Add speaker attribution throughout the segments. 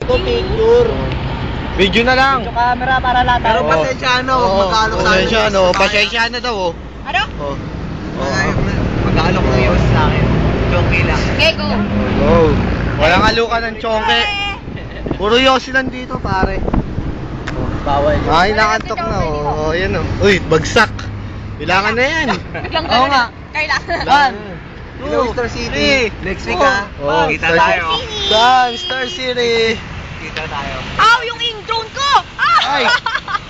Speaker 1: Picture. Video na lang.
Speaker 2: Video camera para lahat.
Speaker 1: Pero
Speaker 2: Oo.
Speaker 1: pasensyano,
Speaker 2: Oo,
Speaker 1: mag-aalok sa akin.
Speaker 2: pasensyano,
Speaker 1: Pasensyano daw oh.
Speaker 3: Ano?
Speaker 1: Oh.
Speaker 2: Mag-aalok ng yos sa akin. Chonky lang.
Speaker 3: Okay, go.
Speaker 1: Go. Walang alukan ng chongke. Puro yosi lang dito, pare.
Speaker 2: Bawal.
Speaker 1: Ay, nakantok na oh. Oh, yan oh. Uy, bagsak. Kailangan na yan.
Speaker 3: Biglang
Speaker 2: Oo nga.
Speaker 3: Kailangan.
Speaker 2: 1, 2, Star City. Next week ha.
Speaker 1: Oh,
Speaker 2: Kita
Speaker 1: Star
Speaker 2: tayo.
Speaker 1: City. Saan? Star City.
Speaker 2: Kita tayo.
Speaker 3: Aw, yung in-drone ko! Ah!
Speaker 1: Ay,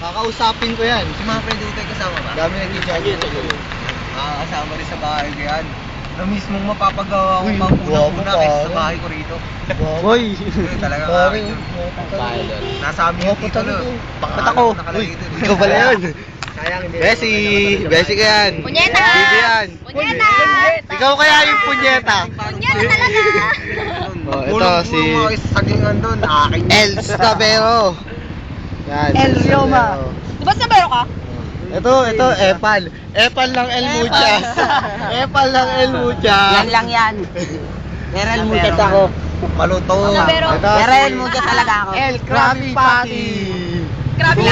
Speaker 1: kakausapin ko yan.
Speaker 2: Si mga friend tayo kasama ba?
Speaker 1: Dami nag-i-charge.
Speaker 2: Kasama rin sa bahay ko yan. Na mismong mapapagawa ko
Speaker 1: Uy,
Speaker 2: mga
Speaker 1: guwapo
Speaker 2: una-una
Speaker 1: pa,
Speaker 2: kaysa sa
Speaker 1: ano?
Speaker 2: bahay ko rito.
Speaker 1: Boy.
Speaker 2: Talaga nga
Speaker 1: Pare,
Speaker 2: yun.
Speaker 1: Pilot.
Speaker 2: Nasa amin yung tito no.
Speaker 1: Ba't ako? Uy, ikaw pala yun. Besi ka yan.
Speaker 3: Punyeta!
Speaker 1: Bibi yan.
Speaker 3: Punyeta!
Speaker 1: Ikaw kaya yung punyeta.
Speaker 3: Punyeta talaga!
Speaker 1: Oh, ito si
Speaker 2: sagingan doon, akin.
Speaker 1: El Stavero. Yan.
Speaker 2: El Rioma.
Speaker 3: Di ba sabero ka?
Speaker 1: Ito, Epal. Epal ng El Muchas. Epal ng El Muchas.
Speaker 2: yan. Meron muchas ako. Maluto.
Speaker 3: Sabero.
Speaker 1: Ito
Speaker 2: Meron
Speaker 1: si
Speaker 2: muchas talaga ako.
Speaker 1: El Krabby Patty.
Speaker 3: Krabby!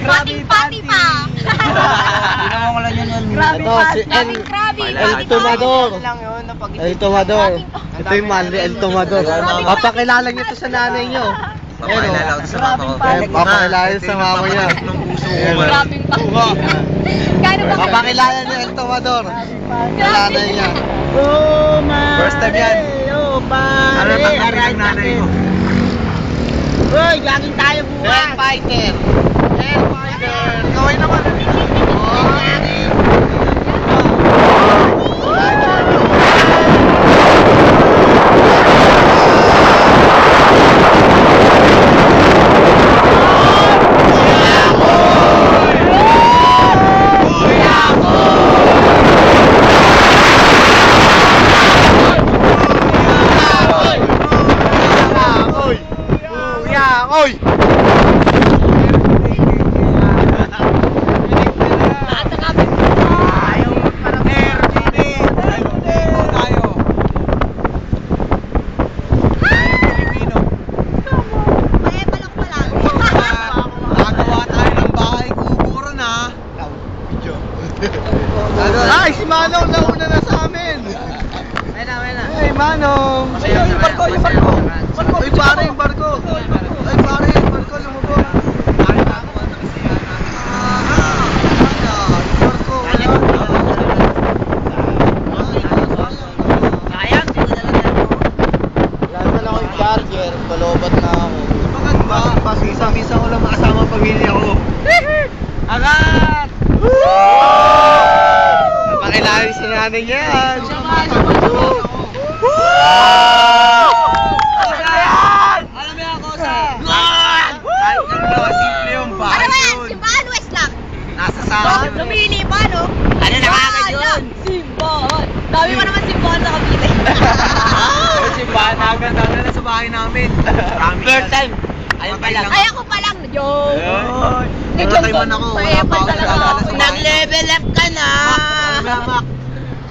Speaker 3: Pating pati pa!
Speaker 2: Ginawa ko lang yun.
Speaker 1: Ito si El Tomador. El Tomador. Ito yung mali, El Tomador. Papakilala niyo to sa nanay niyo.
Speaker 2: Papakilala ko sa mama ko.
Speaker 1: Papakilala sa mama niya.
Speaker 3: Grabbing pa. Kano ba?
Speaker 1: Papakilala ni El Tomador. Sa nanay niya.
Speaker 2: First time yan. Ano na tanggapin ng nanay ko?
Speaker 3: Uy, jogging tayo
Speaker 1: Air Fighter. Air Fighter. Kaway naman. Oy! Ay, si Manong nauna na sa amin. Ay, Manong. Yung barko. Ay, pare, yung barko. Ay, pare, yung barko, lumubog. Wala na lang yung charger, palobat na ako.
Speaker 2: Bakit ba? Pasisa-misa ko lang makasama ang pamilya ko.
Speaker 1: Angat! Napakilala sa nanay niya yan.
Speaker 2: Alam mo ako sa... Kahit ganun, simple yung
Speaker 3: Ano
Speaker 2: bahay
Speaker 3: ba yan?
Speaker 2: yun.
Speaker 3: Simbahan West lang.
Speaker 2: Nasa sa akin yun.
Speaker 3: Lumili pa, no?
Speaker 2: Ano nakakad yun?
Speaker 3: Simbahan. Dami mo naman simbahan sa Cavite.
Speaker 2: Simbahan namin. Dahil na sa bahay namin. First time. Ayun pa lang.
Speaker 3: Ay, ako pa lang. Yo!
Speaker 2: Nagkakay man ako. Wala pa ako nagdadala sa bahay.
Speaker 3: Nag-level up ka na!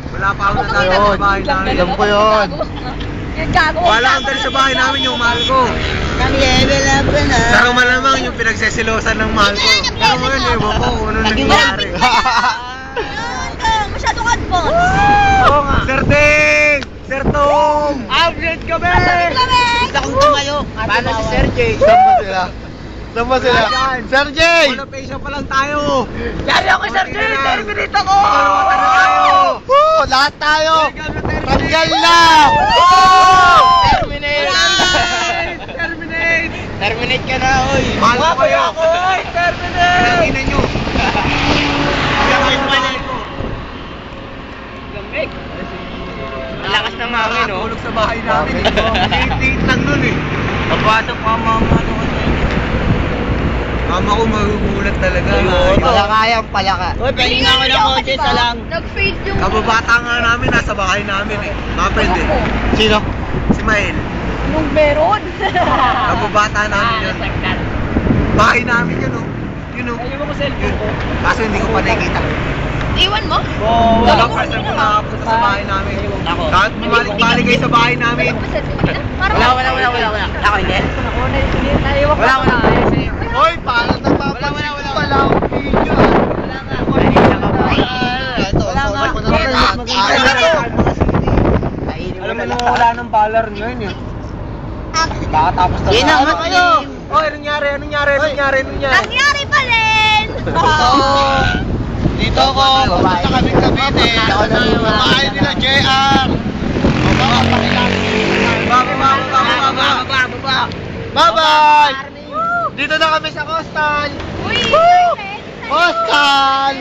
Speaker 2: Wala pa ako nagdadala sa bahay namin.
Speaker 1: Alam ko yun.
Speaker 3: Yung gago.
Speaker 2: Wala akong dali sa bahay namin yung mahal ko.
Speaker 3: Nag-level up ka na.
Speaker 2: Pero malamang yung pinagsesilosan ng mahal ko. Pero ngayon, ewan ko kung ano nangyari.
Speaker 3: Masyado ka po.
Speaker 2: Oo nga. Sir Ding! Sir Tom! Upgrade kami!
Speaker 3: Upgrade kami!
Speaker 2: Gusto kong tumayo. Paano si Sir Jay?
Speaker 1: Saan ba sila? Sir Jay!
Speaker 2: Wala patient pa lang tayo. Yari ako Sir Jay! Terminate ako!
Speaker 1: Woo! Lahat tayo! Tanggal na!
Speaker 2: Terminate! Terminate!
Speaker 1: Terminate ka na, oy!
Speaker 2: Mahal ko kayo! Terminate! Terminate nyo! Lamig!
Speaker 1: Malakas ng hangin, no?
Speaker 2: Nakatulog sa bahay namin. Date lang nun eh. Papasok pa mama ano ka na. Mama ko magugulat talaga.
Speaker 1: Palakayang palaka.
Speaker 3: Uy, pahinga ko ng kotse sa lang. Nag-fade yung...
Speaker 2: Kababata nga namin, nasa bahay namin eh. Mga pwede.
Speaker 1: Sino?
Speaker 2: Si Mael.
Speaker 3: Nung meron.
Speaker 2: Kababata namin yun. Bahay namin yun oh. Yun oh. Yun. Kaso hindi ko pa nakikita.
Speaker 3: Iwan mo?
Speaker 2: Wala first time ko nakapunta sa bahay namin. Kahit bumalik-balik kayo sa bahay namin.
Speaker 3: Wala. hindi. Naiwan ko
Speaker 2: Wala.
Speaker 1: Hoy, parang napapansin ko pala akong video.
Speaker 2: Wala nga.
Speaker 1: Ito,
Speaker 2: Wala nga.
Speaker 1: sorry ko na lahat. Akin na to.
Speaker 2: Alam mo naman wala ng baller ngayon yun. Kakatapos na.
Speaker 3: Yun na,
Speaker 2: Ano
Speaker 3: mas-
Speaker 2: kayo? Oy, anong nangyari?
Speaker 3: Nangyari pa rin!
Speaker 1: Dito ako, pupunta sa Cavite. Kumain nila JR. Bye-bye! Dito na kami sa Coastal.
Speaker 3: Uy!
Speaker 1: Coastal!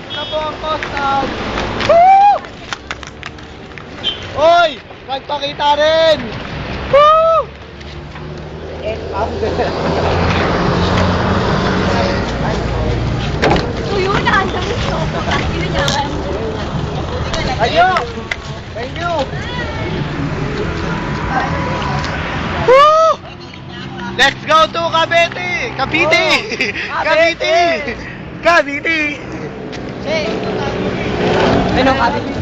Speaker 1: Ito po ang Coastal. Woo! Hoy! Magpakita rin! Woo!
Speaker 3: Uy, yun na! Ang dami ko. Yun yan.
Speaker 1: Ayo! Thank you! Woo! Let's go to Cavite! Cavite! Cavite! Cavite!
Speaker 2: Ano, Cavite?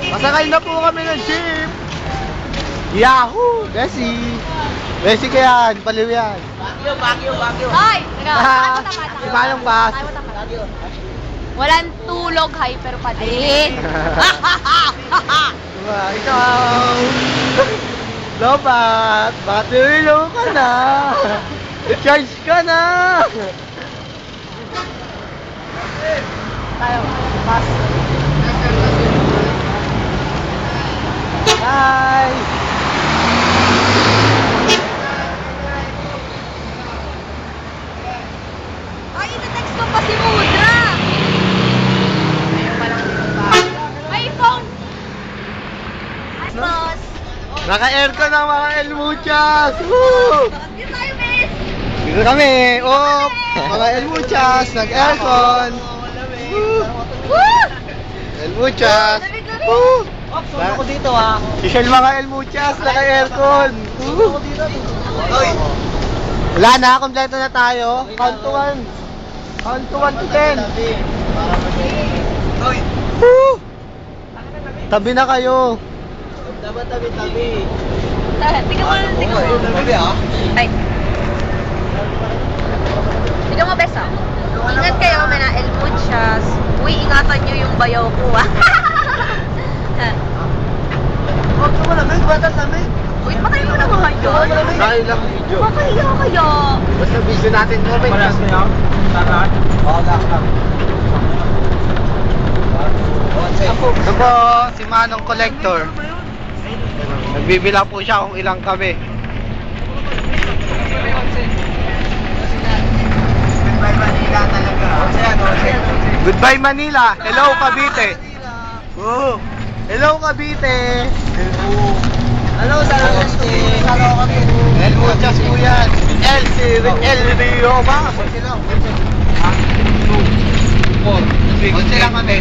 Speaker 1: Masakay na po kami ng jeep! Yahoo! Bessie! Bessie ka yan! Paliw yan!
Speaker 3: Ay! Teka,
Speaker 1: Ah,
Speaker 3: tayo tapat.
Speaker 1: iba yung bus.
Speaker 3: Tayo tapat. Walang tulog, hyper pa din.
Speaker 1: Diba, ikaw! Lobat! Bakit nililaw ka na? Charge ka na!
Speaker 3: Tayo, pass.
Speaker 1: Hi!
Speaker 3: Ay, ina-text ko pa si Mudra. May phone. Hi, boss.
Speaker 1: Naka-aircon ang mga El Muchas! Woo!
Speaker 3: Dito tayo, miss.
Speaker 1: Dito kami! Oh! Mga El Muchas! Nag-aircon! Woo!
Speaker 3: Woo!
Speaker 1: El Muchas!
Speaker 3: Lamig-lamig.
Speaker 1: Woo!
Speaker 2: Ako dito ha.
Speaker 1: Social mga El Muchas! Naka-aircon! Woo!
Speaker 2: Oy.
Speaker 1: Wala na, kompleto na tayo. Count to 1. Count to 1 to 10.
Speaker 2: Oy.
Speaker 1: Woo! Tabi na kayo.
Speaker 2: Tabi.
Speaker 3: Tingnan mo.
Speaker 2: Tabi ah.
Speaker 3: Ay. Tignan mo, Besa. Ingat kayo, may na El Muchas. Uy, ingatan nyo yung bayaw ko, ah.
Speaker 2: Huwag ka malamig, batas lamig.
Speaker 3: Uy, patay mo na mga yun.
Speaker 1: Dahil lang video.
Speaker 3: Makaya kaya.
Speaker 1: Basta video natin ko.
Speaker 2: Paras na yun? Tarat? Oo, lang.
Speaker 1: Ito po, si Manong Collector. Nagbibila po siya kung ilang kami.
Speaker 2: Goodbye Manila talaga.
Speaker 1: Goodbye Manila. Hello Cavite. Oh. Hello Cavite.
Speaker 2: Hello, salamat kami.
Speaker 1: El Muchas po yan. El Rio ba? Konti lang kami.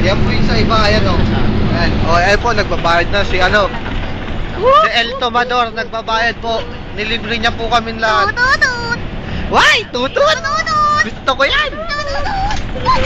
Speaker 1: Yan po yung sa iba. Ayan o. Ayan. O, ayan po. Nagbabayad na si ano. Si El Tomador. Nagbabayad po. Nilibre niya po kami lahat.
Speaker 3: Tututut.
Speaker 1: Why? Tutut?
Speaker 3: Tutut.
Speaker 1: Gusto ko yan.
Speaker 3: Tutut.